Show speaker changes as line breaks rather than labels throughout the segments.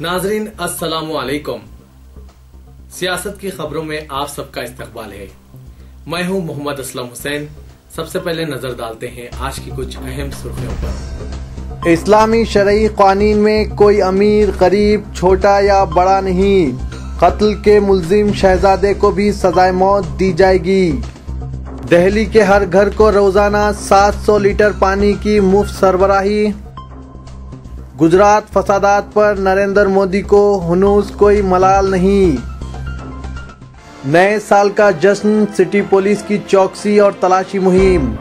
नाजरीन अस्सलामु अलैकुम। सियासत की खबरों में आप सबका इस्तकबाल है। मैं हूं मोहम्मद असलम हुसैन। सबसे पहले नजर डालते हैं आज की कुछ अहम सुर्खियों पर।
इस्लामी शरई कानून में कोई अमीर गरीब छोटा या बड़ा नहीं, कत्ल के मुल्जिम शहजादे को भी सजाए मौत दी जाएगी। दिल्ली के हर घर को रोजाना 700 लीटर पानी की मुफ्त सरबराही। गुजरात फसादात पर नरेंद्र मोदी को हुनूस कोई मलाल नहीं। नए साल का जश्न, सिटी पुलिस की चौकसी और तलाशी मुहिम।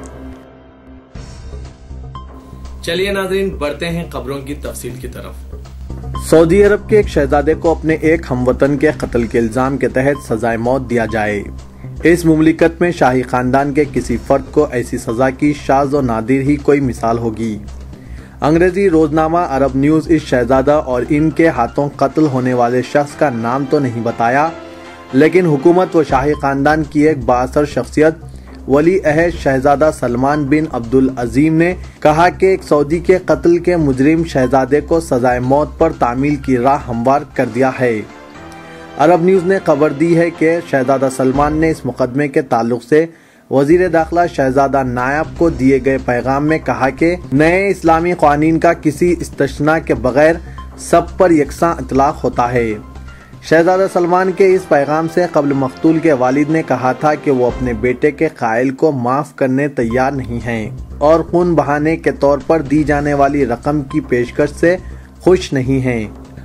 चलिए नाजरीन बढ़ते हैं खबरों की तफसील की तरफ।
सऊदी अरब के एक शहजादे को अपने एक हमवतन के कत्ल के इल्जाम के तहत सजाए मौत दिया जाए। इस मुमलिकत में शाही खानदान के किसी फर्द को ऐसी सजा की शाज़ और नादिर ही कोई मिसाल होगी। अंग्रेजी रोजनामा अरब न्यूज इस शहजादा और इनके हाथों कत्ल होने वाले शख्स का नाम तो नहीं बताया, लेकिन हुकूमत व शाही खानदान की एक बाअसर शख्सियत वली अहद शहजादा सलमान बिन अब्दुल अजीम ने कहा कि एक सऊदी के कत्ल के मुजरिम शहजादे को सजाए मौत पर तामील की राह हमवार कर दिया है। अरब न्यूज ने खबर दी है कि शहजादा सलमान ने इस मुकदमे के ताल्लुक से वजीर दाखिला शहजादा नायब को दिए गए पैगाम में कहा कि नए इस्लामी कानून का किसी इस्तिस्ना के बगैर सब पर यकसा इतलाक होता है। शहजादा सलमान के इस पैगाम से कब्ल मकतूल के वालिद ने कहा था कि वो अपने बेटे के कायल को माफ करने तैयार नहीं हैं और खून बहाने के तौर पर दी जाने वाली रकम की पेशकश से खुश नहीं हैं।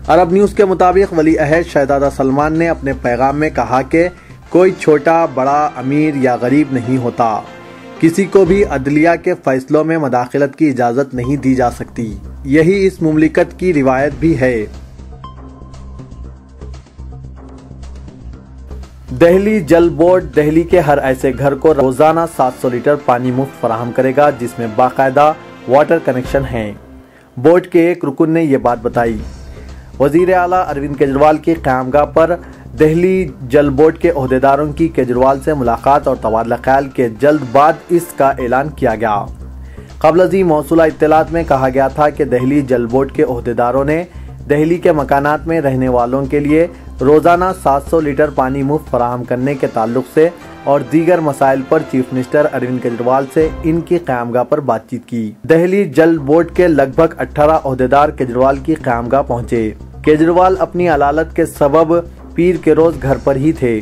अरब न्यूज के मुताबिक वली अहद शहजादा सलमान ने अपने पैगाम में कहा कि कोई छोटा बड़ा अमीर या गरीब नहीं होता, किसी को भी अदलिया के फैसलों में मदाखलत की इजाजत नहीं दी जा सकती। यही इस मुमलिकत की रिवायत भी है। दिल्ली जल बोर्ड दिल्ली के हर ऐसे घर को रोजाना 700 लीटर पानी मुफ्त फराहम करेगा जिसमें बाकायदा वाटर कनेक्शन है। बोर्ड के एक रुकन ने ये बात बताई। वजीर आला अरविंद केजरीवाल की क़यामगाह पर दिल्ली जल बोर्ड के ओहदेदारों की केजरीवाल से मुलाकात और तबादला ख्याल के जल्द बाद इसका ऐलान किया गया। क़ब्ल मौसूला इत्तलात में कहा गया था कि दिल्ली जल बोर्ड के ओहदेदारों ने दिल्ली के मकानात में रहने वालों के लिए रोजाना 700 लीटर पानी मुफ्त फराहम करने के ताल्लुक से और दीगर मसाइल पर चीफ मिनिस्टर अरविंद केजरीवाल से इनकी क़यामगाह पर बातचीत की। दिल्ली जल बोर्ड के लगभग 18 ओहदेदार केजरीवाल की क़यामगाह पहुँचे। केजरीवाल अपनी अलालत के सबब पीर के रोज घर पर ही थे।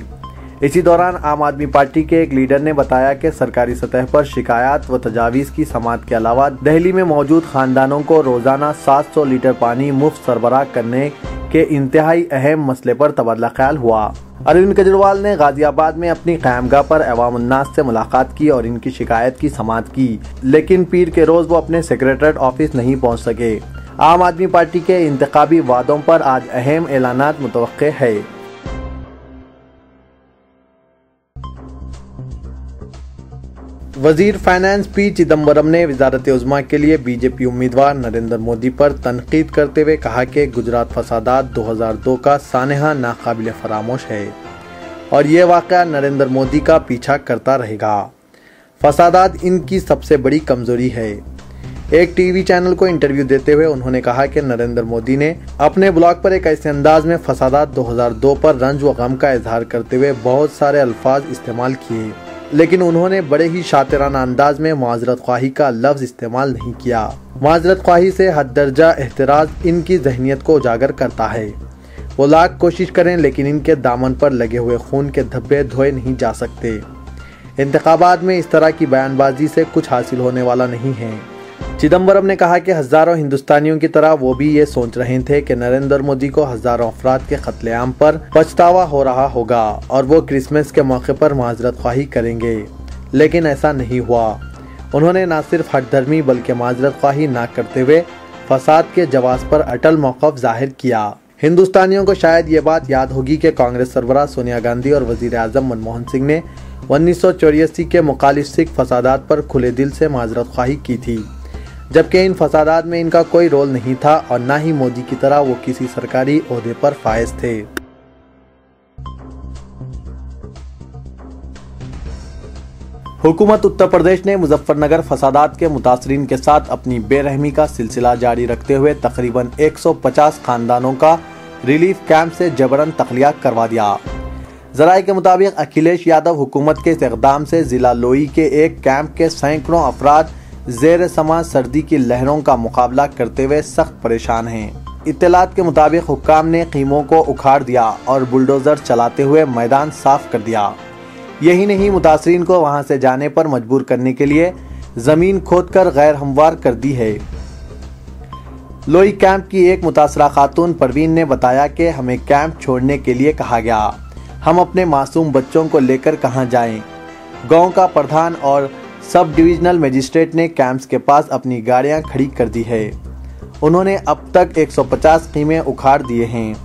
इसी दौरान आम आदमी पार्टी के एक लीडर ने बताया कि सरकारी सतह पर शिकायत व तजावीज की समाअत के अलावा दिल्ली में मौजूद खानदानों को रोजाना 700 लीटर पानी मुफ्त सरबराह करने के इंतहाई अहम मसले पर तबादला ख्याल हुआ। अरविंद केजरीवाल ने गाजियाबाद में अपनी क़यामगाह पर अवाम उन्नास से मुलाकात की और इनकी शिकायत की समाअत की, लेकिन पीर के रोज वो अपने सेक्रेटरीट ऑफिस नहीं पहुँच सके। आम आदमी पार्टी के इंतखाबी वादों पर आज अहम ऐलानात मुतवक्के है। वजीर फाइनेंस पी चिदम्बरम ने वजारत उज़्मा के लिए बीजेपी उम्मीदवार नरेंद्र मोदी पर तनकीद करते हुए कहा कि गुजरात फसादात 2002 का सानहा नाकाबिल फरामोश है और ये वाक़या नरेंद्र मोदी का पीछा करता रहेगा। फसादात इनकी सबसे बड़ी कमजोरी है। एक टीवी चैनल को इंटरव्यू देते हुए उन्होंने कहा कि नरेंद्र मोदी ने अपने ब्लॉग पर एक ऐसे अंदाज में फसादात 2002 पर रंज व गम का इजहार करते हुए बहुत सारे अल्फाज इस्तेमाल किए, लेकिन उन्होंने बड़े ही शातिराना अंदाज में माजरत ख्वाही का लफ्ज इस्तेमाल नहीं किया। माजरत ख्वाही से हद दर्जा एहतराज इनकी जहनीत को उजागर करता है। वो लाख कोशिश करें लेकिन इनके दामन पर लगे हुए खून के धब्बे धोए नहीं जा सकते। इंतखाबात में इस तरह की बयानबाजी से कुछ हासिल होने वाला नहीं है। चिदम्बरम ने कहा कि हजारों हिंदुस्तानियों की तरह वो भी ये सोच रहे थे कि नरेंद्र मोदी को हजारों अफराद के कत्लेआम पर पछतावा हो रहा होगा और वो क्रिसमस के मौके पर माजरत ख्वाही करेंगे, लेकिन ऐसा नहीं हुआ। उन्होंने न सिर्फ हठधर्मी बल्कि माजरत ख्वाही न करते हुए फसाद के जवाब पर अटल मौक़िफ़ जाहिर किया। हिंदुस्तानियों को शायद ये बात याद होगी कि कांग्रेस सरबराह सोनिया गांधी और वजीर आजम मनमोहन सिंह ने 1984 के मुखालिफ सिख फसादात पर खुले दिल से माजरत ख्वाही की थी, जबकि इन फसादात में इनका कोई रोल नहीं था और न ही मोदी की तरह वो किसी सरकारी ओहदे पर फायज थे। हुकूमत उत्तर प्रदेश ने मुजफ्फरनगर फसादात के मुतासरीन के साथ अपनी बेरहमी का सिलसिला जारी रखते हुए तकरीबन 150 खानदानों का रिलीफ कैंप से जबरन तखलिया करवा दिया। जराये के मुताबिक अखिलेश यादव हुकूमत के इस इक़दाम से जिला लोई के एक कैंप के सैकड़ों अफराद ज़ेर समा सर्दी की लहरों का मुकाबला करते हुए सख्त परेशान हैं। इत्तलात के मुताबिक हुक्काम ने खीमों को उखाड़ दिया और बुलडोजर चलाते हुए मैदान साफ कर दिया। यही नहीं, मुतासरीन को वहां से जाने पर मजबूर करने के लिए जमीन खोदकर गैर हमवार कर दी है। लोई कैंप की एक मुतासरा खातून परवीन ने बताया कि हमें कैंप छोड़ने के लिए कहा गया, हम अपने मासूम बच्चों को लेकर कहां जाएं। गांव का प्रधान और सब डिविजनल मजिस्ट्रेट ने कैंप्स के पास अपनी गाड़ियां खड़ी कर दी है। उन्होंने अब तक 150 खीमे उखाड़ दिए हैं।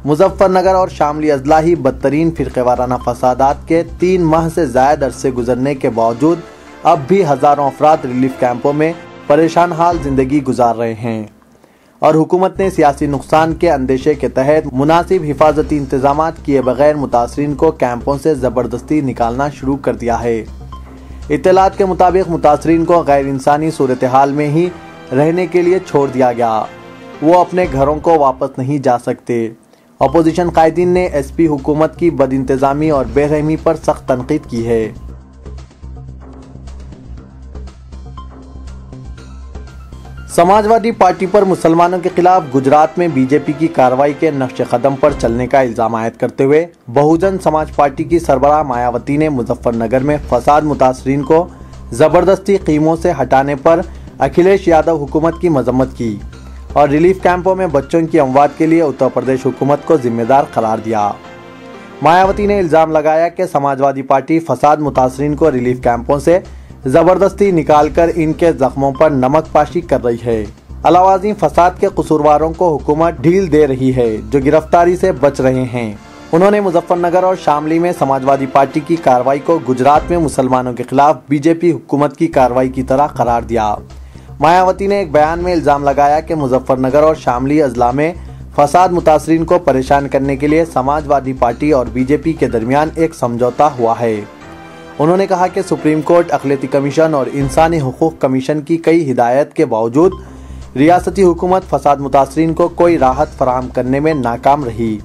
मुजफ्फरनगर और शामली अजला ही बदतरीन फिरक़ेवाराना फसादात के 3 माह से ज़ायद अरसे गुजरने के बावजूद अब भी हज़ारों अफराद रिलीफ कैंपों में परेशान हाल जिंदगी गुजार रहे हैं और हुकूमत ने सियासी नुकसान के अंदेशे के तहत मुनासिब हिफाजती इंतजाम किए बगैर मुतासरीन को कैंपों से ज़बरदस्ती निकालना शुरू कर दिया है। इत्तलात के मुताबिक मुतासरीन को गैर इंसानी सूरत हाल में ही रहने के लिए छोड़ दिया गया, वो अपने घरों को वापस नहीं जा सकते। अपोजिशन कायदीन ने एसपी हुकूमत की बदइंतजामी और बेरहमी पर सख्त तनकीद की है। समाजवादी पार्टी पर मुसलमानों के खिलाफ गुजरात में बीजेपी की कार्रवाई के नक्शे कदम पर चलने का इल्जाम आयद करते हुए बहुजन समाज पार्टी की सरबराह मायावती ने मुजफ्फरनगर में फसाद मुतासरीन को जबरदस्ती कीमों से हटाने पर अखिलेश यादव हुकूमत की मजम्मत की और रिलीफ कैंपों में बच्चों की अमवात के लिए उत्तर प्रदेश हुकूमत को जिम्मेदार करार दिया। मायावती ने इल्जाम लगाया कि समाजवादी पार्टी फसाद मुतासरीन को रिलीफ कैंपों से जबरदस्ती निकालकर इनके जख्मों पर नमक पाशी कर रही है। अलावाजी फसाद के कसूरवारों को हुकूमत ढील दे रही है जो गिरफ्तारी से बच रहे हैं। उन्होंने मुजफ्फरनगर और शामली में समाजवादी पार्टी की कार्रवाई को गुजरात में मुसलमानों के खिलाफ बीजेपी हुकूमत की कार्रवाई की तरह करार दिया। मायावती ने एक बयान में इल्जाम लगाया कि मुजफ्फरनगर और शामली अजला में फसाद मुतासरीन को परेशान करने के लिए समाजवादी पार्टी और बीजेपी के दरमियान एक समझौता हुआ है। उन्होंने कहा कि सुप्रीम कोर्ट, अक़लियती कमीशन और इंसानी हुकूक कमीशन की कई हिदायत के बावजूद रियासती हुकूमत फसाद मुतासरीन को कोई राहत फराहम करने में नाकाम रही।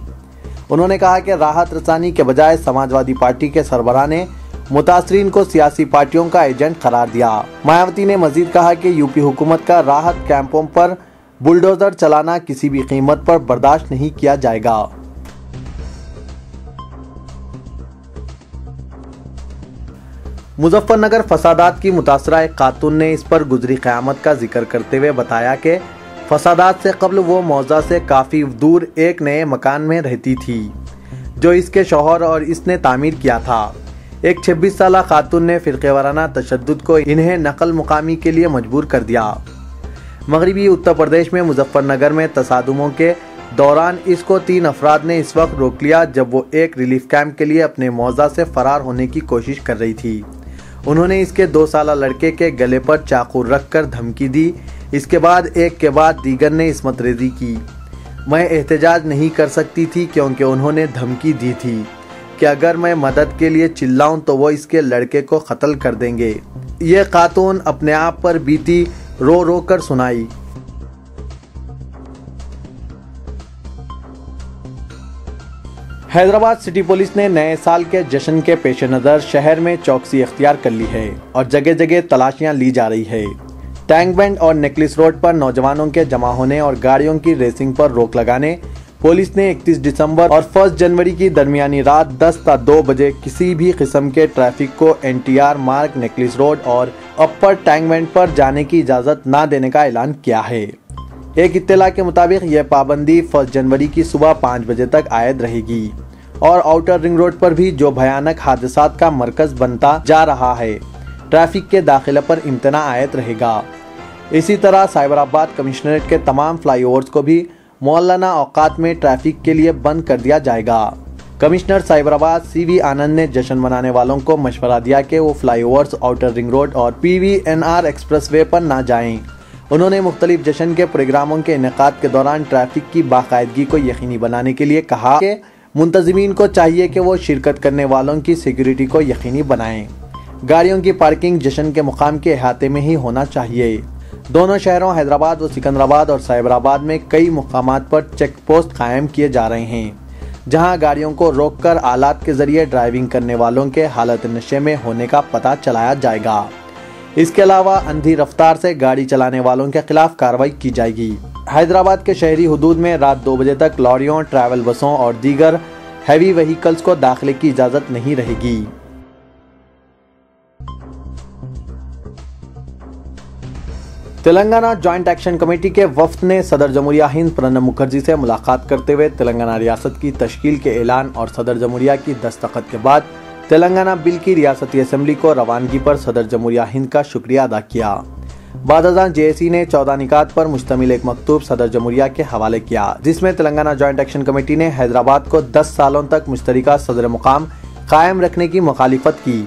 उन्होंने कहा कि राहत रसानी के बजाय समाजवादी पार्टी के सरबराह ने मुतासरीन को सियासी पार्टियों का एजेंट करार दिया। मायावती ने मजीद कहा कि यूपी हुकूमत का राहत कैंपों पर बुलडोजर चलाना किसी भी कीमत पर बर्दाश्त नहीं किया जाएगा। मुजफ्फरनगर फसादात की मुतासरा एक खातून ने इस पर गुजरी क़यामत का जिक्र करते हुए बताया कि फसादात से कब्ल वो मौजा से काफ़ी दूर एक नए मकान में रहती थी जो इसके शौहर और इसने तामीर किया था। एक 26 साला खातून ने फिरक़ेवाराना तशद्दुद को इन्हें नकल मुकामी के लिए मजबूर कर दिया। मगरबी उत्तर प्रदेश में मुजफ्फरनगर में तसादुमों के दौरान इसको 3 अफराद ने इस वक्त रोक लिया जब वो एक रिलीफ कैंप के लिए अपने मौजा से फरार होने की कोशिश कर रही थी। उन्होंने इसके 2 साला लड़के के गले पर चाकू रखकर धमकी दी। इसके बाद एक के बाद दीगर ने इस्मत रेजी की। मैं एहतजाज नहीं कर सकती थी क्योंकि उन्होंने धमकी दी थी कि अगर मैं मदद के लिए चिल्लाऊं तो वो इसके लड़के को कत्ल कर देंगे। ये खातून अपने आप पर बीती रो रो कर सुनाई। हैदराबाद सिटी पुलिस ने नए साल के जश्न के पेश नज़र शहर में चौकसी इख्तियार कर ली है और जगह जगह तलाशियां ली जा रही है। टैंक बैंड और नेकलेस रोड पर नौजवानों के जमा होने और गाड़ियों की रेसिंग पर रोक लगाने पुलिस ने 31 दिसंबर और 1 जनवरी की दरमियानी रात 10 ता 2 बजे किसी भी किस्म के ट्रैफिक को NTR मार्ग, नेकलेस रोड और अपर टैंक बैंड पर जाने की इजाज़त न देने का ऐलान किया है। एक इत्तला के मुताबिक यह पाबंदी 1 जनवरी की सुबह 5 बजे तक आयद रहेगी और आउटर रिंग रोड पर भी जो भयानक हादसात का मरकज बनता जा रहा है, ट्रैफिक के दाखिले पर इम्तना आयद रहेगा। इसी तरह साइबराबाद कमिश्नरेट के तमाम फ्लाईओवर्स को भी मौलाना औकात में ट्रैफिक के लिए बंद कर दिया जाएगा। कमिश्नर साइबराबाद CV आनंद ने जश्न मनाने वालों को मशवरा दिया कि वो फ्लाईओवर्स, आउटर रिंग रोड और PVNR एक्सप्रेसवे पर ना जाएं। उन्होंने मुख्तलिफ जश्न के प्रोग्रामों के इनेकाद के दौरान ट्रैफिक की बाकायदगी को यकीनी बनाने के लिए कहा कि मुंतजिमीन को चाहिए कि वो शिरकत करने वालों की सिक्योरिटी को यकीनी बनाएं। गाड़ियों की पार्किंग जश्न के मुकाम के अहाते में ही होना चाहिए। दोनों शहरों हैदराबाद व सिकंदराबाद और साइबराबाद में कई मुकामात पर चेक पोस्ट कायम किए जा रहे हैं, जहां गाड़ियों को रोककर आलात के जरिए ड्राइविंग करने वालों के हालत नशे में होने का पता चलाया जाएगा। इसके अलावा अंधी रफ्तार से गाड़ी चलाने वालों के खिलाफ कार्रवाई की जाएगी। हैदराबाद के शहरी हुदूद में रात 2 बजे तक लॉरियों, ट्रैवल बसों और दीगर हैवी व्हीकल्स को दाखिले की इजाजत नहीं रहेगी। तेलंगाना जॉइंट एक्शन कमेटी के वफ्द ने सदर जमहूरिया हिंद प्रणब मुखर्जी से मुलाकात करते हुए तेलंगाना रियासत की तश्कील के ऐलान और सदर जमहूरिया की दस्तखत के बाद तेलंगाना बिल की रियासती असेंबली को रवानगी पर सदर जमहूरिया हिंद का शुक्रिया अदा किया। बादशाह जेएसी ने 14 निकात पर मुश्तमिल एक मकतूब सदर जमहूरिया के हवाले किया, जिसमें तेलंगाना जॉइंट एक्शन कमेटी ने हैदराबाद को 10 सालों तक मुश्तरका सदर मुकाम कायम रखने की मुखालिफत की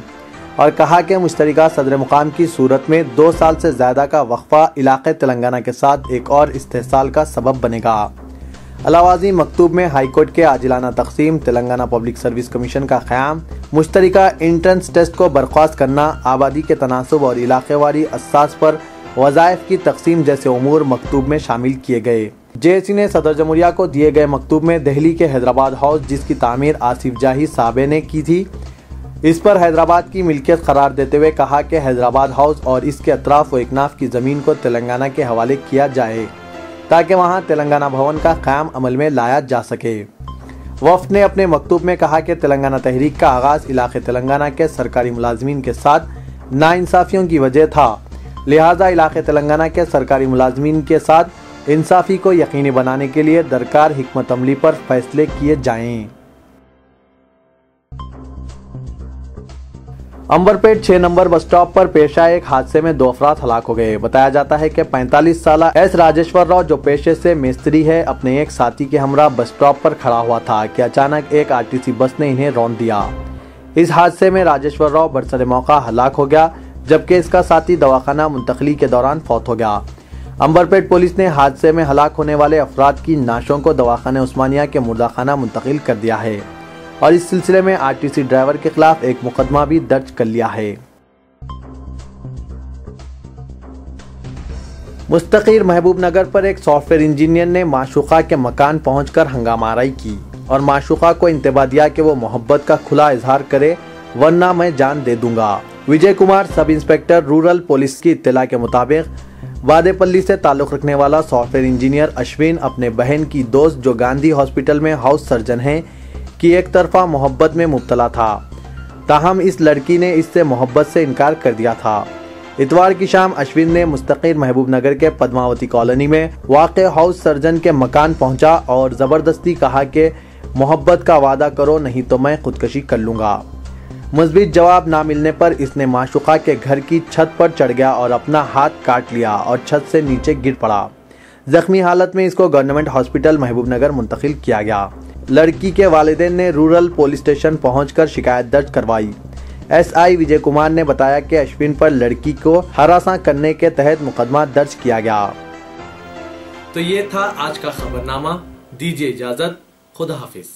और कहा कि मुश्तरका सदर मुकाम की सूरत में 2 साल से ज्यादा का वक्फा इलाके तेलंगाना के साथ एक और इस्तेहसाल का सबब बनेगा। अलावाजी मकतूब में हाईकोर्ट के आजिलाना तकसीम, तेलंगाना पब्लिक सर्विस कमीशन का क़याम, मुश्तरका एंट्रेंस टेस्ट को बर्खास्त करना, आबादी के तनासुब और इलाकेवारी असास पर वज़ाइफ की तकसीम जैसे उमूर मकतूब में शामिल किए गए। जेएसी ने सदर जमहूरिया को दिए गए मकतूब में दिल्ली के हैदराबाद हाउस, जिसकी तामीर आसिफ जाही साहबे ने की थी, इस पर हैदराबाद की मिल्कियत करार देते हुए कहा कि हैदराबाद हाउस और इसके अतराफ व इकनाफ की ज़मीन को तेलंगाना के हवाले किया जाए ताकि वहां तेलंगाना भवन का क़याम अमल में लाया जा सके। वफ़द ने अपने मकतूब में कहा कि तेलंगाना तहरीक का आगाज़ इलाके तेलंगाना के सरकारी मुलाजमीन के साथ नाइंसाफ़ियों की वजह था, लिहाजा इलाके तेलंगाना के सरकारी मुलाजमीन के साथ इंसाफ़ी को यकीनी बनाने के लिए दरकार हिकमत अमली पर फैसले किए जाएँ। अंबरपेट 6 नंबर बस स्टॉप पर पेश आए एक हादसे में 2 अफराद हलाक हो गए। बताया जाता है कि 45 साला एस राजेश्वर राव, जो पेशे से मिस्त्री है, अपने एक साथी के हमरा बस स्टॉप पर खड़ा हुआ था कि अचानक एक आरटीसी बस ने इन्हें रौंद दिया। इस हादसे में राजेश्वर राव बरसरे मौका हलाक हो गया, जबकि इसका साथी दवाखाना मुंतकली के दौरान फौत हो गया। अंबरपेट पुलिस ने हादसे में हलाक होने वाले अफराद की नाशों को दवाखाना उस्मानिया के मुर्दाखाना मुंतकिल कर दिया है और इस सिलसिले में आरटीसी ड्राइवर के खिलाफ एक मुकदमा भी दर्ज कर लिया है। मुस्तकीर महबूब नगर पर एक सॉफ्टवेयर इंजीनियर ने माशूका के मकान पहुंचकर हंगामाराई की और माशूका को इंतबा दिया कि वो मोहब्बत का खुला इजहार करे वरना मैं जान दे दूंगा। Vijay Kumar, sub inspector rural police की इत्तला के मुताबिक वादेपल्ली से ताल्लुक रखने वाला सॉफ्टवेयर इंजीनियर अश्विन अपने बहन की दोस्त, जो गांधी हॉस्पिटल में हाउस सर्जन है, की एक तरफा मोहब्बत में मुब्तला था। ताहम इस लड़की ने इससे मोहब्बत से इनकार कर दिया था। इतवार की शाम अश्विन ने मुस्तकीर महबूब नगर के पद्मावती कॉलोनी में वाक़ हाउस सर्जन के मकान पहुंचा और ज़बरदस्ती कहा कि मोहब्बत का वादा करो नहीं तो मैं खुदकशी कर लूँगा। मुस्बित जवाब ना मिलने पर इसने माशूका के घर की छत पर चढ़ गया और अपना हाथ काट लिया और छत से नीचे गिर पड़ा। जख्मी हालत में इसको गवर्नमेंट हॉस्पिटल महबूब नगर मुंतकिल किया गया। लड़की के वालिदैन ने रूरल पुलिस स्टेशन पहुंचकर शिकायत दर्ज करवाई। एसआई विजय कुमार ने बताया कि अश्विन पर लड़की को हरासा करने के तहत मुकदमा दर्ज किया गया।
तो ये था आज का खबरनामा। दीजिए इजाजत। खुदा हाफिज।